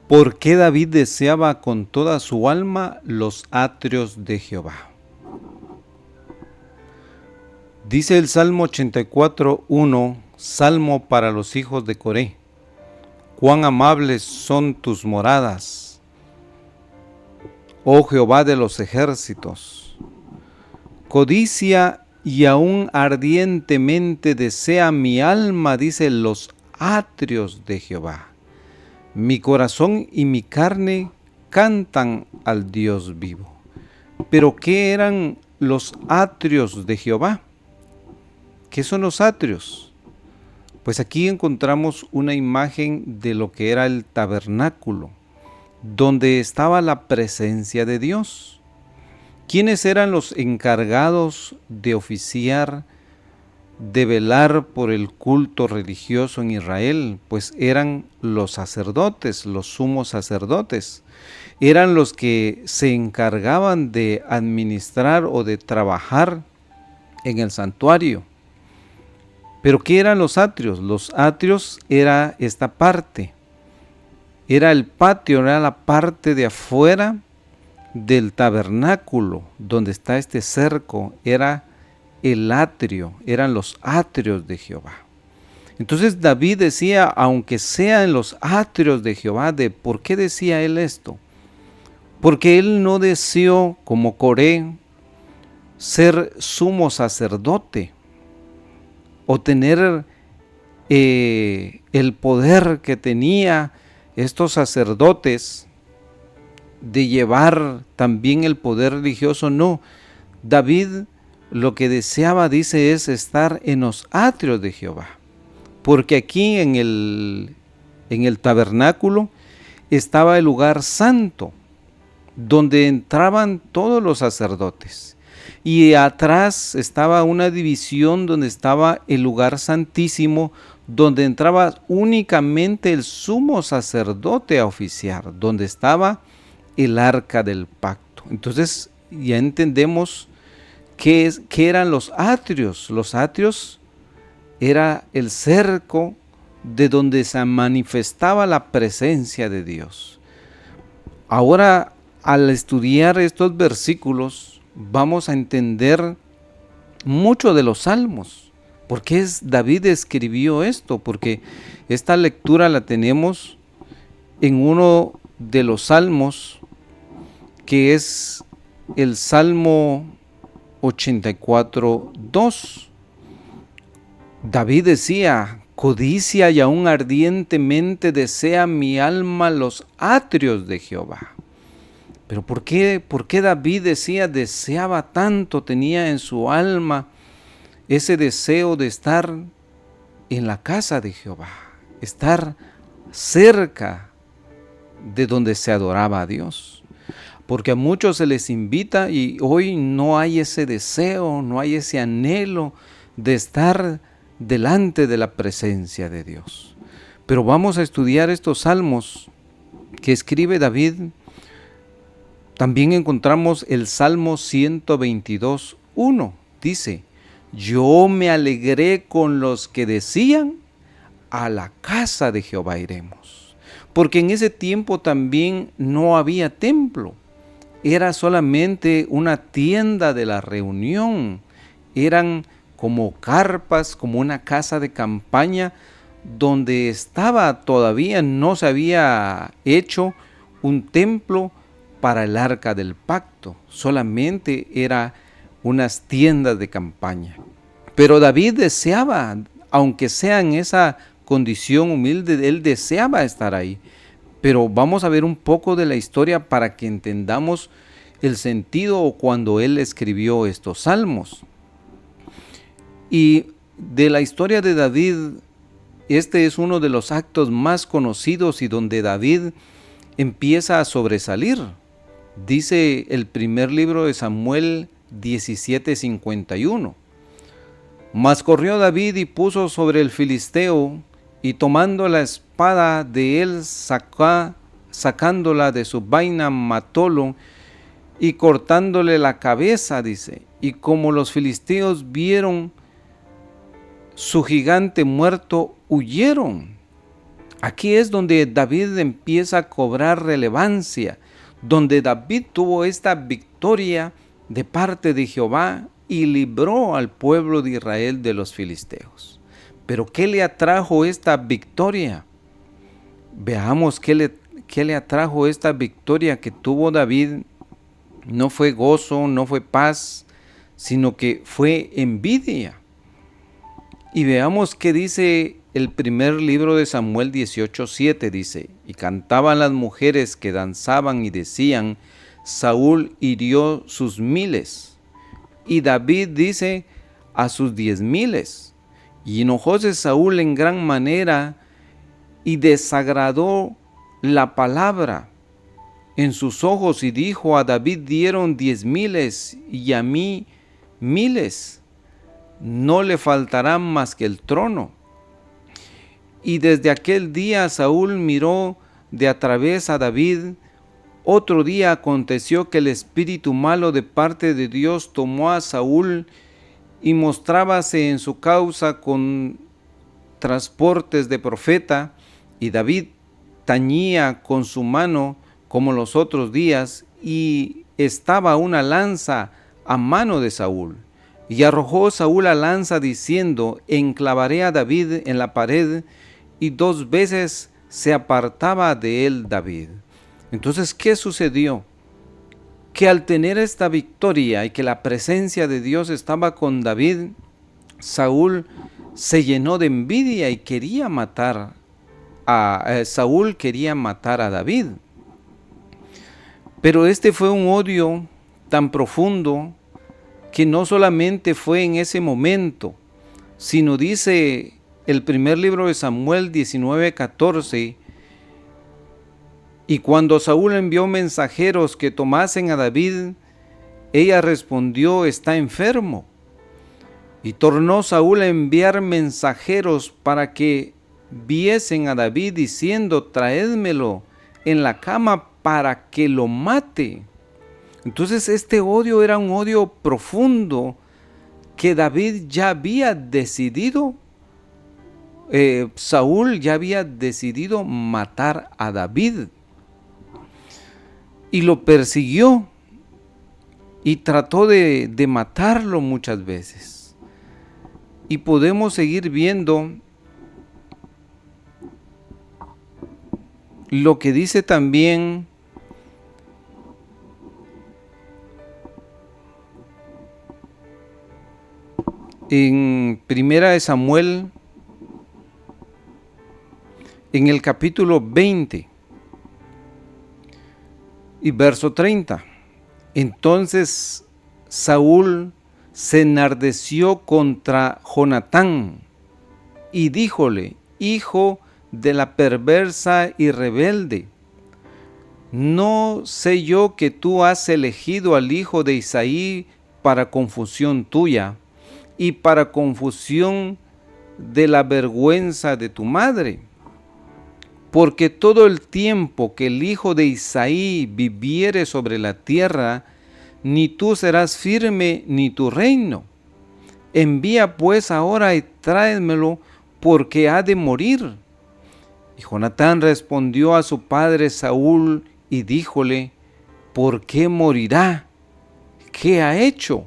¿Por qué David deseaba con toda su alma los atrios de Jehová? Dice el Salmo 84:1, Salmo para los hijos de Coré. Cuán amables son tus moradas, oh Jehová de los ejércitos. Codicia y aún ardientemente desea mi alma, dice, los atrios de Jehová. Mi corazón y mi carne cantan al Dios vivo. ¿Pero qué eran los atrios de Jehová? ¿Qué son los atrios? Pues aquí encontramos una imagen de lo que era el tabernáculo, donde estaba la presencia de Dios. ¿Quiénes eran los encargados de oficiar, de velar por el culto religioso en Israel? Pues eran los sacerdotes, los sumos sacerdotes. Eran los que se encargaban de administrar o de trabajar en el santuario. ¿Pero qué eran los atrios? Los atrios era esta parte. Era el patio, era la parte de afuera del tabernáculo, donde está este cerco. Era el atrio, eran los atrios de Jehová. Entonces David decía, aunque sea en los atrios de Jehová, ¿por qué decía él esto? Porque él no deseó, como Coré, ser sumo sacerdote o tener el poder que tenía estos sacerdotes de llevar también el poder religioso. No, David lo que deseaba, dice, es estar en los atrios de Jehová, porque aquí en el tabernáculo estaba el lugar santo, donde entraban todos los sacerdotes. Y atrás estaba una división donde estaba el lugar santísimo, donde entraba únicamente el sumo sacerdote a oficiar, donde estaba el arca del pacto. Entonces ya entendemos qué eran los atrios. Los atrios era el cerco de donde se manifestaba la presencia de Dios. Ahora, al estudiar estos versículos, vamos a entender mucho de los salmos. ¿Por qué David escribió esto? Porque esta lectura la tenemos en uno de los salmos, que es el Salmo 84:2. David decía, codicia y aún ardientemente desea mi alma los atrios de Jehová. Pero ¿por qué David deseaba tanto, tenía en su alma ese deseo de estar en la casa de Jehová, estar cerca de donde se adoraba a Dios? Porque a muchos se les invita y hoy no hay ese deseo, no hay ese anhelo de estar delante de la presencia de Dios. Pero vamos a estudiar estos salmos que escribe David. También encontramos el Salmo 122:1. Dice, yo me alegré con los que decían, a la casa de Jehová iremos. Porque en ese tiempo también no había templo. Era solamente una tienda de la reunión. Eran como carpas, como una casa de campaña, donde todavía no se había hecho un templo para el arca del pacto, solamente era unas tiendas de campaña. Pero David deseaba, aunque sea en esa condición humilde, él deseaba estar ahí. Pero vamos a ver un poco de la historia para que entendamos el sentido cuando él escribió estos salmos. Y de la historia de David, este es uno de los actos más conocidos y donde David empieza a sobresalir. Dice el primer libro de Samuel 17:51. Mas corrió David y puso sobre el filisteo, y tomando la espada de él, sacándola de su vaina, matólo, y cortándole la cabeza, dice. Y como los filisteos vieron su gigante muerto, huyeron. Aquí es donde David empieza a cobrar relevancia, donde David tuvo esta victoria de parte de Jehová y libró al pueblo de Israel de los filisteos. Pero ¿qué le atrajo esta victoria? Veamos qué le atrajo esta victoria que tuvo David. No fue gozo, no fue paz, sino que fue envidia. Y veamos qué dice el primer libro de Samuel 18:7, dice: y cantaban las mujeres que danzaban y decían: Saúl hirió sus miles, y David dice a sus 10,000. Y enojóse Saúl en gran manera y desagradó la palabra en sus ojos, y dijo: a David dieron 10,000 y a mí 1,000. No le faltará más que el trono. Y desde aquel día Saúl miró de a través a David. Otro día aconteció que el espíritu malo de parte de Dios tomó a Saúl y mostrábase en su causa con transportes de profeta, y David tañía con su mano como los otros días, y estaba una lanza a mano de Saúl. Y arrojó Saúl la lanza diciendo: enclavaré a David en la pared, y 2 veces se apartaba de él David. Entonces, ¿qué sucedió? Que al tener esta victoria y que la presencia de Dios estaba con David, Saúl se llenó de envidia y quería matar Saúl quería matar a David. Pero este fue un odio tan profundo que no solamente fue en ese momento, sino dice el primer libro de Samuel 19:14, y cuando Saúl envió mensajeros que tomasen a David, ella respondió: está enfermo. Y tornó Saúl a enviar mensajeros para que viesen a David, diciendo: traédmelo en la cama para que lo mate. Entonces este odio era un odio profundo que David ya había decidido, Saúl ya había decidido matar a David. Y lo persiguió y trató de matarlo muchas veces. Y podemos seguir viendo lo que dice también en Primera de Samuel, en el capítulo 20 y verso 30. Entonces Saúl se enardeció contra Jonatán y díjole: hijo de la perversa y rebelde, ¿no sé yo que tú has elegido al hijo de Isaí para confusión tuya y para confusión de la vergüenza de tu madre? Porque todo el tiempo que el hijo de Isaí viviere sobre la tierra, ni tú serás firme ni tu reino. Envía pues ahora y tráemelo, porque ha de morir. Y Jonatán respondió a su padre Saúl y díjole: ¿por qué morirá? ¿Qué ha hecho?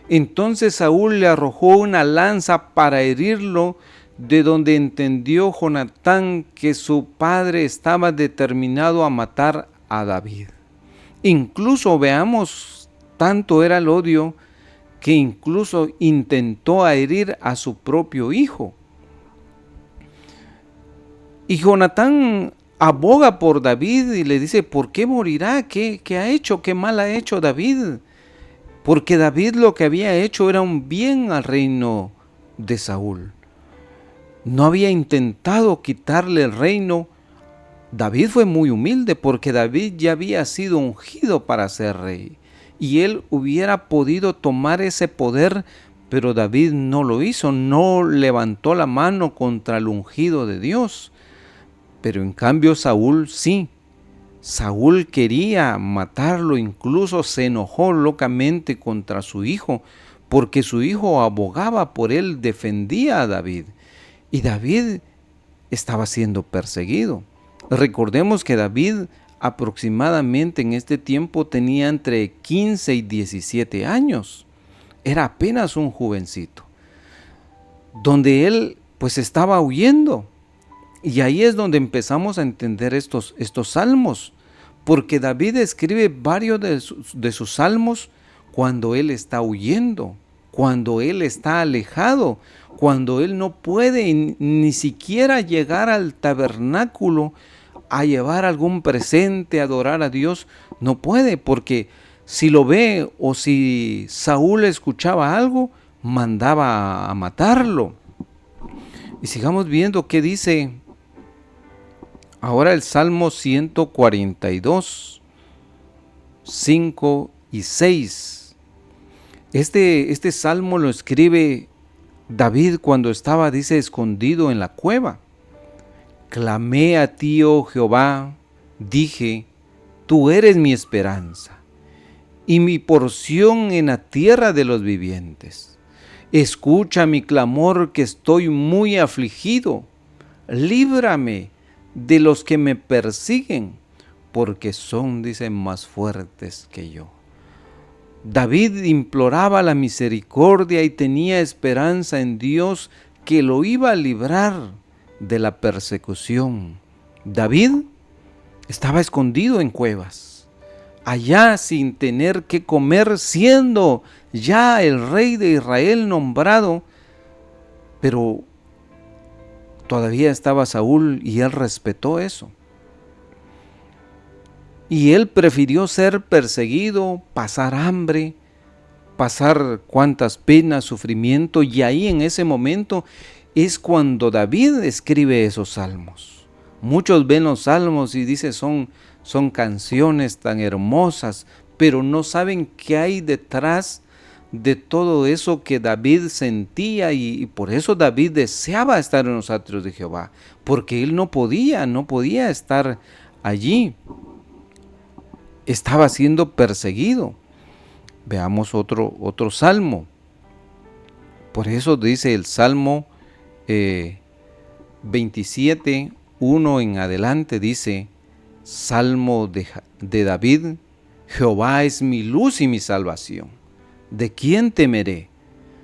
Entonces Saúl le arrojó una lanza para herirlo, de donde entendió Jonatán que su padre estaba determinado a matar a David. Incluso veamos, tanto era el odio que incluso intentó herir a su propio hijo. Y Jonatán aboga por David y le dice: ¿por qué morirá? ¿Qué ha hecho? ¿Qué mal ha hecho David? Porque David lo que había hecho era un bien al reino de Saúl. No había intentado quitarle el reino. David fue muy humilde porque David ya había sido ungido para ser rey. Y él hubiera podido tomar ese poder, pero David no lo hizo, no levantó la mano contra el ungido de Dios. Pero en cambio Saúl sí. Saúl quería matarlo, incluso se enojó locamente contra su hijo, porque su hijo abogaba por él, defendía a David. Y David estaba siendo perseguido. Recordemos que David aproximadamente en este tiempo tenía entre 15 y 17 años. Era apenas un jovencito, donde él pues estaba huyendo. Y ahí es donde empezamos a entender estos salmos, porque David escribe varios de sus salmos cuando él está huyendo, cuando él está alejado, cuando él no puede ni siquiera llegar al tabernáculo a llevar algún presente, a adorar a Dios. No puede, porque si lo ve o si Saúl escuchaba algo, mandaba a matarlo. Y sigamos viendo qué dice ahora el Salmo 142, 5 y 6. Este salmo lo escribe David cuando estaba, dice, escondido en la cueva. Clamé a ti, oh Jehová, dije, tú eres mi esperanza y mi porción en la tierra de los vivientes. Escucha mi clamor, que estoy muy afligido. Líbrame de los que me persiguen, porque son, dice, más fuertes que yo. David imploraba la misericordia y tenía esperanza en Dios, que lo iba a librar de la persecución. David estaba escondido en cuevas, allá sin tener que comer, siendo ya el rey de Israel nombrado, pero todavía estaba Saúl y él respetó eso. Y él prefirió ser perseguido, pasar hambre, pasar cuantas penas, sufrimiento, y ahí en ese momento es cuando David escribe esos salmos. Muchos ven los salmos y dicen son canciones tan hermosas, pero no saben qué hay detrás de todo eso que David sentía, y por eso David deseaba estar en los atrios de Jehová, porque él no podía estar allí. Estaba siendo perseguido. Veamos otro salmo. Por eso dice el Salmo 27, 1 en adelante, dice, Salmo de David: Jehová es mi luz y mi salvación. ¿De quién temeré?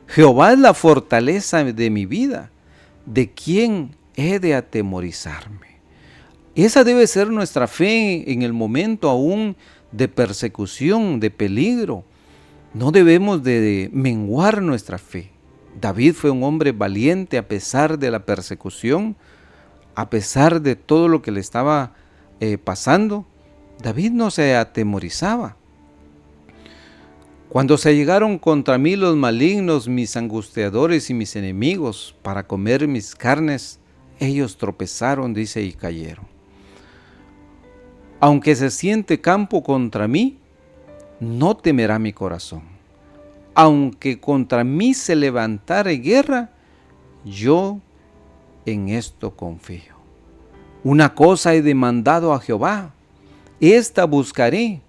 Jehová es la fortaleza de mi vida. ¿De quién he de atemorizarme? Esa debe ser nuestra fe en el momento aún de persecución, de peligro. No debemos de menguar nuestra fe. David fue un hombre valiente a pesar de la persecución, a pesar de todo lo que le estaba pasando. David no se atemorizaba. Cuando se llegaron contra mí los malignos, mis angustiadores y mis enemigos, para comer mis carnes, ellos tropezaron, dice, y cayeron. Aunque se siente campo contra mí, no temerá mi corazón. Aunque contra mí se levantare guerra, yo en esto confío. Una cosa he demandado a Jehová, esta buscaré,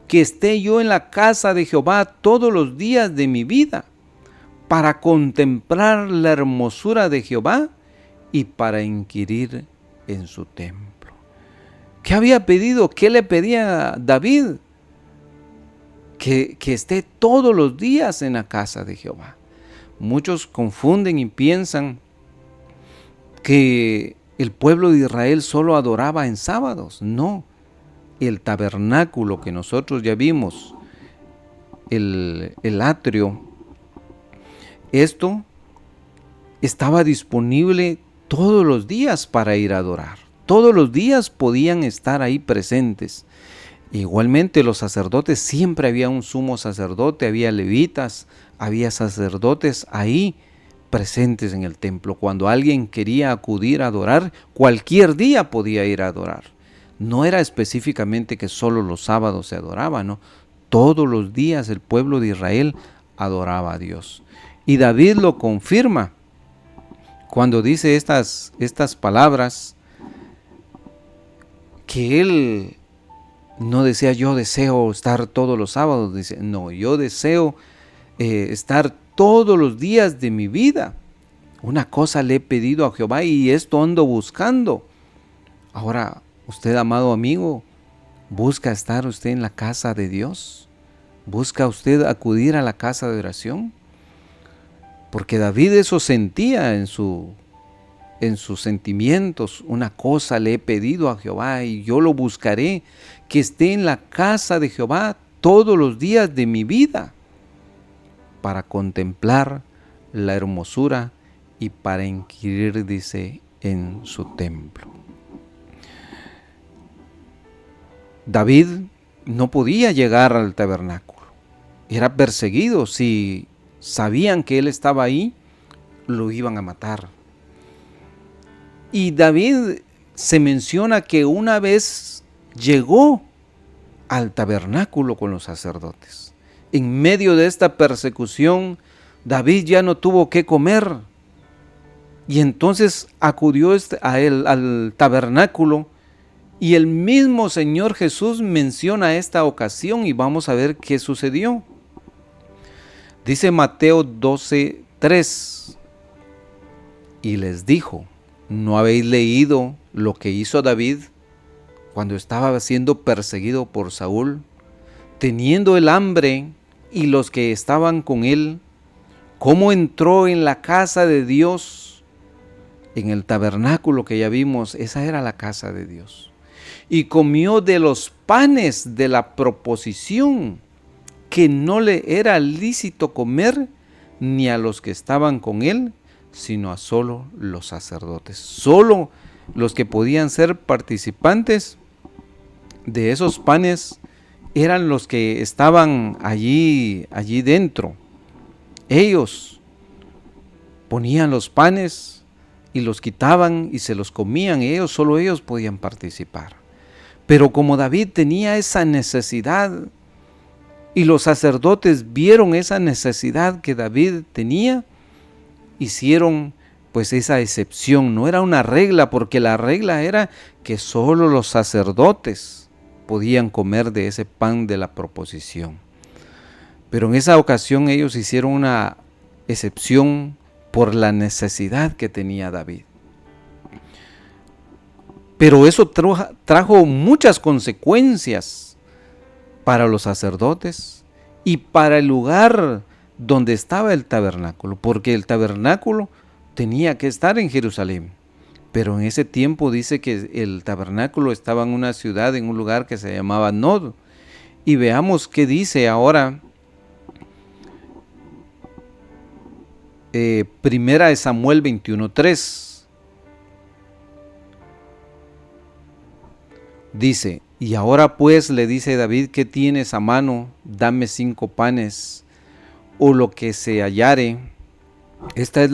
que esté yo en la casa de Jehová todos los días de mi vida, para contemplar la hermosura de Jehová y para inquirir en su templo. ¿Qué había pedido? ¿Qué le pedía David? Que esté todos los días en la casa de Jehová. Muchos confunden y piensan que el pueblo de Israel solo adoraba en sábados. No, el tabernáculo que nosotros ya vimos, el atrio, esto estaba disponible todos los días para ir a adorar. Todos los días podían estar ahí presentes. Igualmente los sacerdotes, siempre había un sumo sacerdote, había levitas, había sacerdotes ahí presentes en el templo. Cuando alguien quería acudir a adorar, cualquier día podía ir a adorar. No era específicamente que solo los sábados se adoraba, no. Todos los días el pueblo de Israel adoraba a Dios. Y David lo confirma cuando dice estas palabras, que él no decía yo deseo estar todos los sábados, dice no, yo deseo estar todos los días de mi vida Una cosa le he pedido a Jehová y esto ando buscando. Ahora, usted, amado amigo, ¿busca estar usted en la casa de Dios? ¿Busca usted acudir a la casa de oración? Porque David eso sentía en sus sentimientos. Una cosa le he pedido a Jehová y yo lo buscaré, que esté en la casa de Jehová todos los días de mi vida, para contemplar la hermosura y para inquirir, dice, en su templo. David no podía llegar al tabernáculo. Era perseguido. Si sabían que él estaba ahí, lo iban a matar. Y David se menciona que una vez llegó al tabernáculo con los sacerdotes. En medio de esta persecución, David ya no tuvo qué comer. Y entonces acudió a él al tabernáculo. Y el mismo Señor Jesús menciona esta ocasión y vamos a ver qué sucedió. Dice Mateo 12:3, y les dijo: ¿no habéis leído lo que hizo David cuando estaba siendo perseguido por Saúl, teniendo el hambre y los que estaban con él? ¿Cómo entró en la casa de Dios? En el tabernáculo que ya vimos, esa era la casa de Dios. Y comió de los panes de la proposición, que no le era lícito comer ni a los que estaban con él, sino a solo los sacerdotes. Solo los que podían ser participantes de esos panes eran los que estaban allí dentro. Ellos ponían los panes y los quitaban y se los comían. Solo ellos podían participar. Pero como David tenía esa necesidad y los sacerdotes vieron esa necesidad que David tenía, hicieron pues esa excepción. No era una regla, porque la regla era que solo los sacerdotes podían comer de ese pan de la proposición. Pero en esa ocasión ellos hicieron una excepción por la necesidad que tenía David. Pero eso trajo muchas consecuencias para los sacerdotes y para el lugar donde estaba el tabernáculo, porque el tabernáculo tenía que estar en Jerusalén. Pero en ese tiempo dice que el tabernáculo estaba en una ciudad, en un lugar que se llamaba Nod. Y veamos qué dice ahora Primera de Samuel 21:3. Dice: y ahora pues, le dice David, ¿qué tienes a mano? Dame 5 panes, o lo que se hallare. Esta es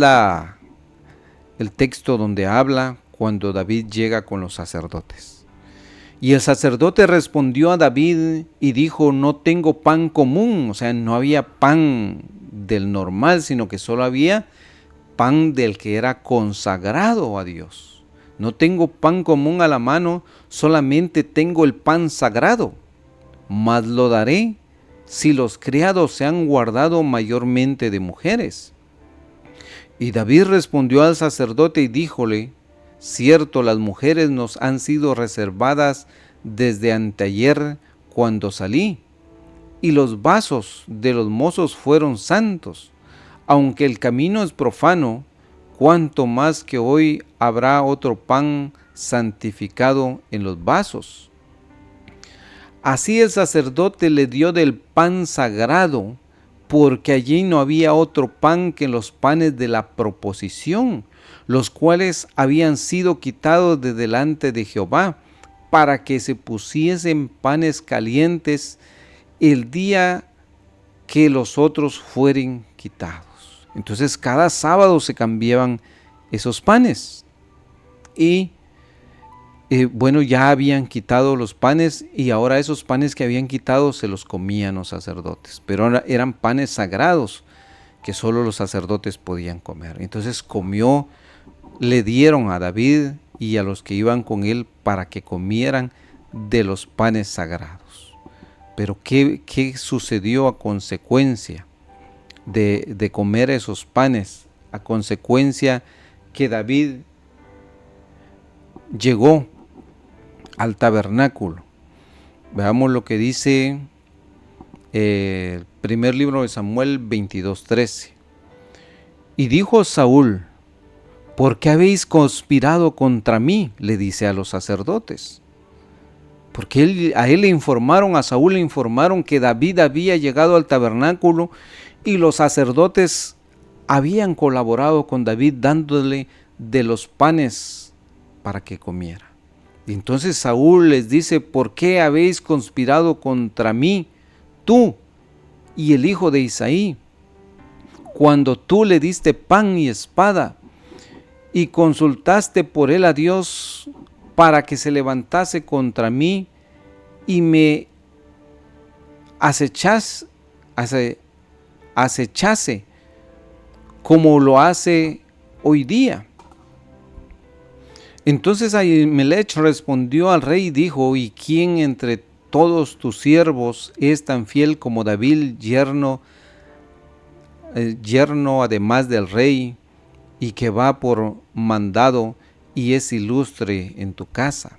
el texto donde habla cuando David llega con los sacerdotes. Y el sacerdote respondió a David y dijo: no tengo pan común. O sea, no había pan del normal, sino que solo había pan del que era consagrado a Dios. No tengo pan común a la mano, solamente tengo el pan sagrado. Mas lo daré si los criados se han guardado mayormente de mujeres. Y David respondió al sacerdote y díjole: cierto, las mujeres nos han sido reservadas desde anteayer cuando salí, y los vasos de los mozos fueron santos. Aunque el camino es profano, cuanto más que hoy habrá otro pan santificado en los vasos. Así el sacerdote le dio del pan sagrado, porque allí no había otro pan que los panes de la proposición, los cuales habían sido quitados de delante de Jehová, para que se pusiesen panes calientes el día que los otros fueren quitados. Entonces cada sábado se cambiaban esos panes. Y bueno, ya habían quitado los panes y ahora esos panes que habían quitado se los comían los sacerdotes. Pero eran panes sagrados que solo los sacerdotes podían comer. Entonces le dieron a David y a los que iban con él para que comieran de los panes sagrados. Pero ¿qué sucedió a consecuencia de comer esos panes a consecuencia que David llegó al tabernáculo. Veamos lo que dice el primer libro de Samuel 22:13. Y dijo Saúl: ¿por qué habéis conspirado contra mí?, le dice a los sacerdotes. Porque a Saúl le informaron que David había llegado al tabernáculo y los sacerdotes habían colaborado con David dándole de los panes para que comiera. Y entonces Saúl les dice: ¿por qué habéis conspirado contra mí, tú y el hijo de Isaí, cuando tú le diste pan y espada y consultaste por él a Dios para que se levantase contra mí y me acechase como lo hace hoy día? Entonces Ahimelech respondió al rey y dijo: ¿y quién entre todos tus siervos es tan fiel como David, yerno además del rey, y que va por mandado y es ilustre en tu casa?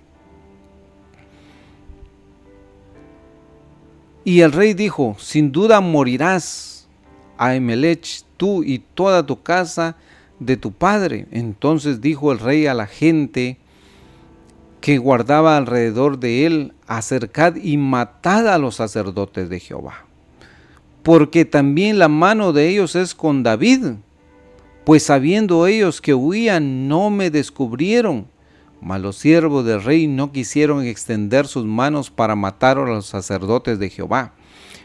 Y el rey dijo: sin duda morirás, Ahimelech, tú y toda tu casa de tu padre. Entonces dijo el rey a la gente que guardaba alrededor de él: acercad y matad a los sacerdotes de Jehová, porque también la mano de ellos es con David, pues sabiendo ellos que huía, no me descubrieron. Mas los siervos del rey no quisieron extender sus manos para matar a los sacerdotes de Jehová.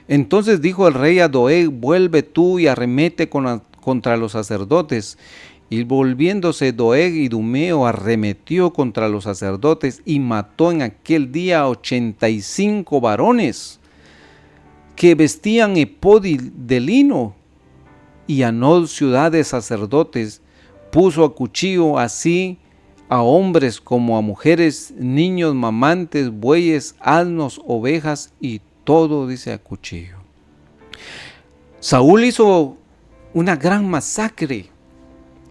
Entonces dijo el rey a Doeg: vuelve tú y arremete contra los sacerdotes. Y volviéndose Doeg idumeo, arremetió contra los sacerdotes y mató en aquel día 85 varones que vestían efod de lino, y a no ciudad de sacerdotes puso a cuchillo, así a hombres como a mujeres, niños, mamantes, bueyes, asnos, ovejas, y todo, dice, a cuchillo. Saúl hizo una gran masacre,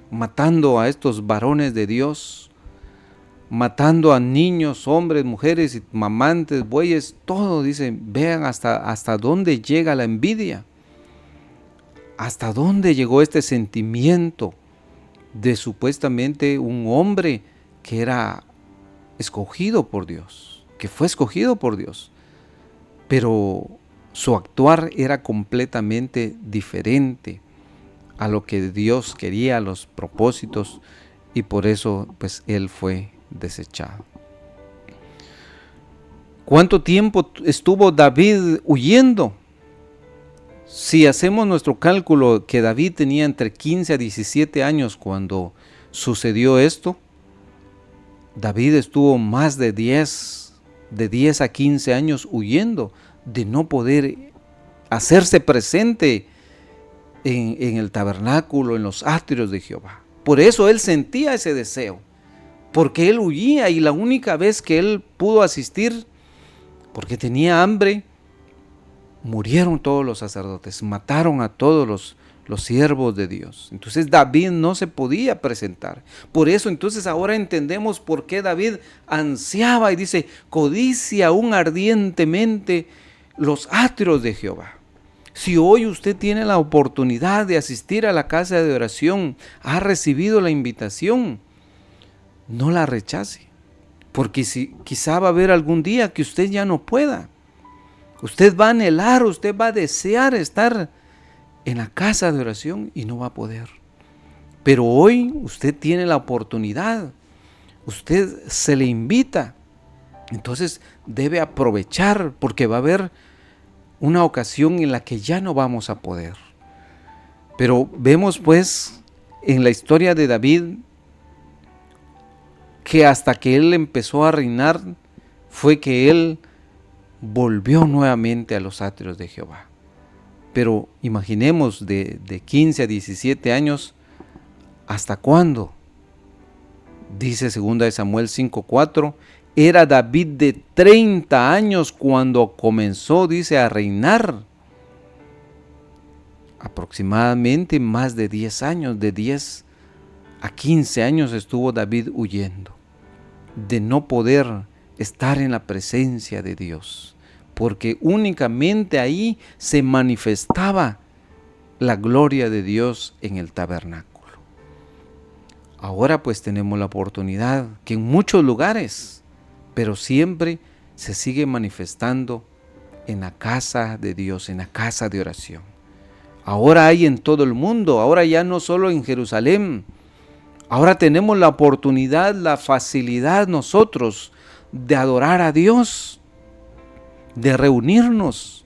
matando a estos varones de Dios, matando a niños, hombres, mujeres, mamantes, bueyes, todo, dice. Vean hasta dónde llega la envidia, hasta dónde llegó este sentimiento de supuestamente un hombre que era escogido por Dios, que fue escogido por Dios, pero su actuar era completamente diferente a lo que Dios quería, a los propósitos, y por eso pues él fue desechado. ¿Cuánto tiempo estuvo David huyendo? Si hacemos nuestro cálculo, que David tenía entre 15 a 17 años cuando sucedió esto, David estuvo más de 10 a 15 años huyendo, de no poder hacerse presente en el tabernáculo, en los atrios de Jehová. Por eso él sentía ese deseo, porque él huía, y la única vez que él pudo asistir, porque tenía hambre, murieron todos los sacerdotes, mataron a todos los siervos de Dios. Entonces David no se podía presentar. Por eso entonces ahora entendemos por qué David ansiaba y dice: codicia aún ardientemente los atrios de Jehová. Si hoy usted tiene la oportunidad de asistir a la casa de oración, ha recibido la invitación, no la rechace, porque quizá va a haber algún día que usted ya no pueda. Usted va a anhelar, usted va a desear estar en la casa de oración y no va a poder. Pero hoy usted tiene la oportunidad, usted se le invita, entonces debe aprovechar, porque va a haber una ocasión en la que ya no vamos a poder. Pero vemos pues en la historia de David que hasta que él empezó a reinar fue que él volvió nuevamente a los atrios de Jehová. Pero imaginemos de 15 a 17 años, ¿hasta cuándo? Dice 2 Samuel 5:4, era David de 30 años cuando comenzó, dice, a reinar. aproximadamente más de 10 años, de 10 a 15 años estuvo David huyendo, de no poder estar en la presencia de Dios, porque únicamente ahí se manifestaba la gloria de Dios en el tabernáculo. Ahora pues tenemos la oportunidad que en muchos lugares, pero siempre se sigue manifestando en la casa de Dios, en la casa de oración. Ahora hay en todo el mundo, ahora ya no solo en Jerusalén. Ahora tenemos la oportunidad, la facilidad nosotros de adorar a Dios, de reunirnos.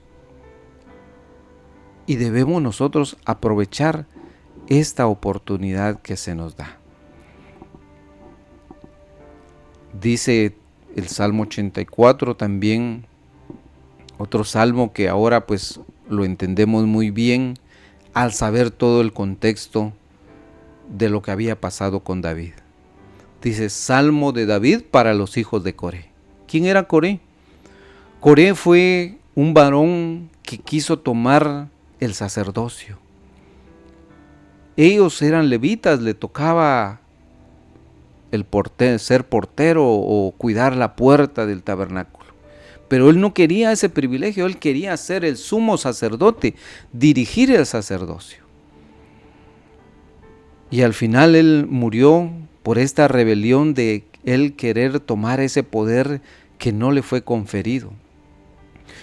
Y debemos nosotros aprovechar esta oportunidad que se nos da. Dice el Salmo 84 también, otro salmo que ahora pues lo entendemos muy bien al saber todo el contexto de lo que había pasado con David. Dice, Salmo de David para los hijos de Coré. ¿Quién era Coré? Coré fue un varón que quiso tomar el sacerdocio. Ellos eran levitas, le tocaba ser portero o cuidar la puerta del tabernáculo. Pero él no quería ese privilegio, él quería ser el sumo sacerdote, dirigir el sacerdocio. Y al final él murió por esta rebelión de él querer tomar ese poder que no le fue conferido.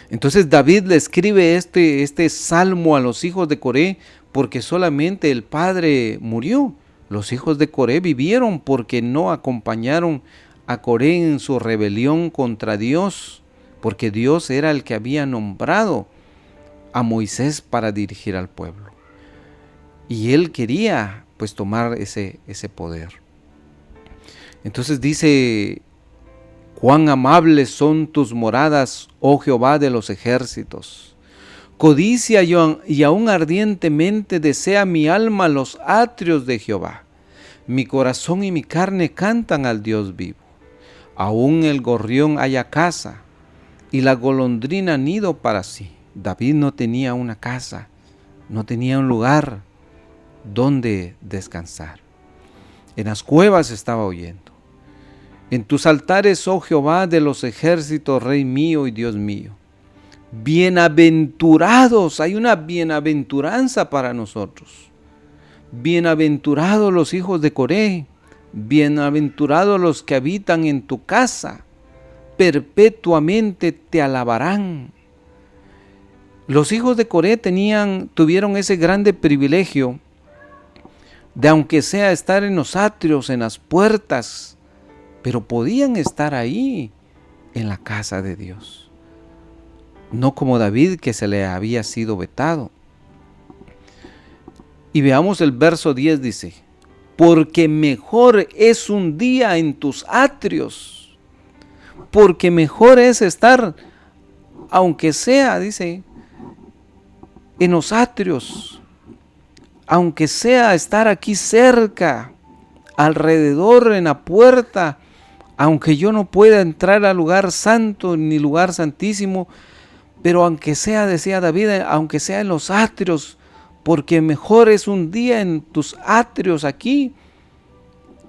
Entonces David le escribe este salmo a los hijos de Coré porque solamente el padre murió. Los hijos de Coré vivieron porque no acompañaron a Coré en su rebelión contra Dios, porque Dios era el que había nombrado a Moisés para dirigir al pueblo. Y él quería pues tomar ese poder. Entonces dice, cuán amables son tus moradas, oh Jehová de los ejércitos. Codicia y aún ardientemente desea mi alma los atrios de Jehová. Mi corazón y mi carne cantan al Dios vivo. Aún el gorrión halla casa y la golondrina nido para sí. David no tenía una casa, no tenía un lugar donde descansar. En las cuevas estaba huyendo. En tus altares, oh Jehová de los ejércitos, Rey mío y Dios mío. Bienaventurados, hay una bienaventuranza para nosotros. Bienaventurados los hijos de Coré, bienaventurados los que habitan en tu casa, perpetuamente te alabarán. Los hijos de Coré tuvieron ese grande privilegio de, aunque sea estar en los atrios, en las puertas, pero podían estar ahí en la casa de Dios. No como David, que se le había sido vetado. Y veamos el verso 10, dice, porque mejor es un día en tus atrios, porque mejor es estar, aunque sea, dice, en los atrios, aunque sea estar aquí cerca, alrededor, en la puerta, aunque yo no pueda entrar al lugar santo ni lugar santísimo, pero aunque sea, decía David, aunque sea en los atrios, porque mejor es un día en tus atrios aquí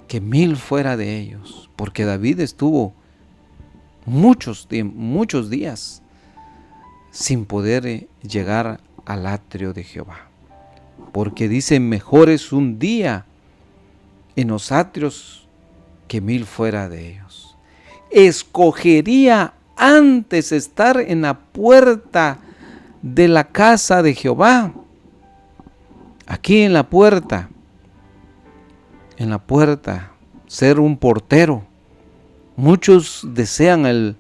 que 1000 fuera de ellos. Porque David estuvo muchos días sin poder llegar al atrio de Jehová. Porque dice, mejor es un día en los atrios que 1000 fuera de ellos. Escogería antes estar en la puerta de la casa de Jehová. Aquí en la puerta, ser un portero. Muchos desean el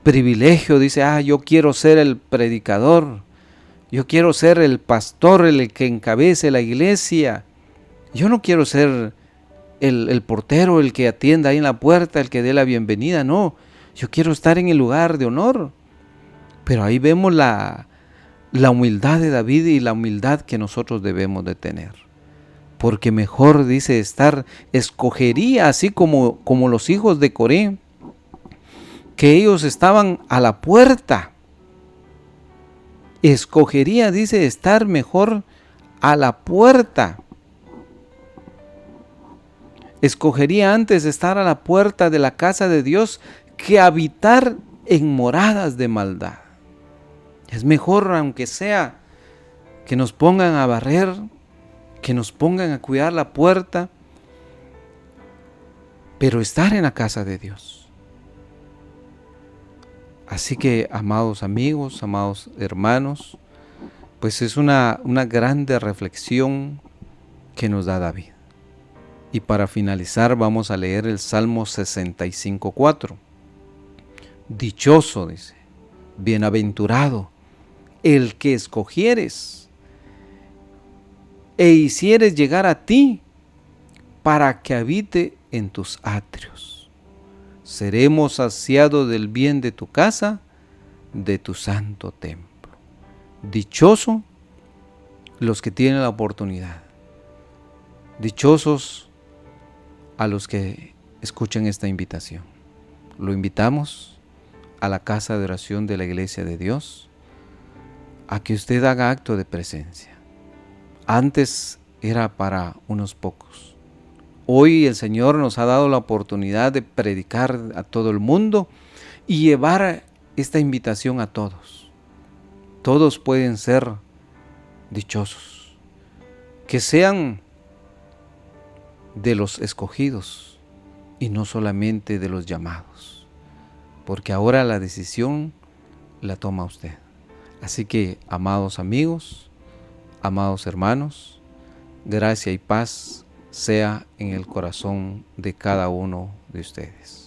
privilegio, dice, yo quiero ser el predicador, yo quiero ser el pastor, el que encabece la iglesia. Yo no quiero ser el portero, el que atienda ahí en la puerta, el que dé la bienvenida, no. Yo quiero estar en el lugar de honor. Pero ahí vemos la humildad de David y la humildad que nosotros debemos de tener. Porque mejor, dice, escogería, así como los hijos de Coré, que ellos estaban a la puerta. Escogería, dice, estar mejor a la puerta. Escogería antes estar a la puerta de la casa de Dios que habitar en moradas de maldad. Es mejor, aunque sea, que nos pongan a barrer, que nos pongan a cuidar la puerta, pero estar en la casa de Dios. Así que, amados amigos, amados hermanos, pues es una grande reflexión que nos da David. Y para finalizar vamos a leer el Salmo 65:4. Dichoso, dice, bienaventurado, el que escogieres e hicieres llegar a ti para que habite en tus atrios. Seremos saciados del bien de tu casa, de tu santo templo. Dichoso los que tienen la oportunidad. Dichosos a los que escuchen esta invitación. Lo invitamos a la casa de oración de la Iglesia de Dios, a que usted haga acto de presencia. Antes era para unos pocos. Hoy el Señor nos ha dado la oportunidad de predicar a todo el mundo y llevar esta invitación a todos. Todos pueden ser dichosos. Que sean de los escogidos y no solamente de los llamados, porque ahora la decisión la toma usted. Así que, amados amigos, amados hermanos, gracia y paz sea en el corazón de cada uno de ustedes.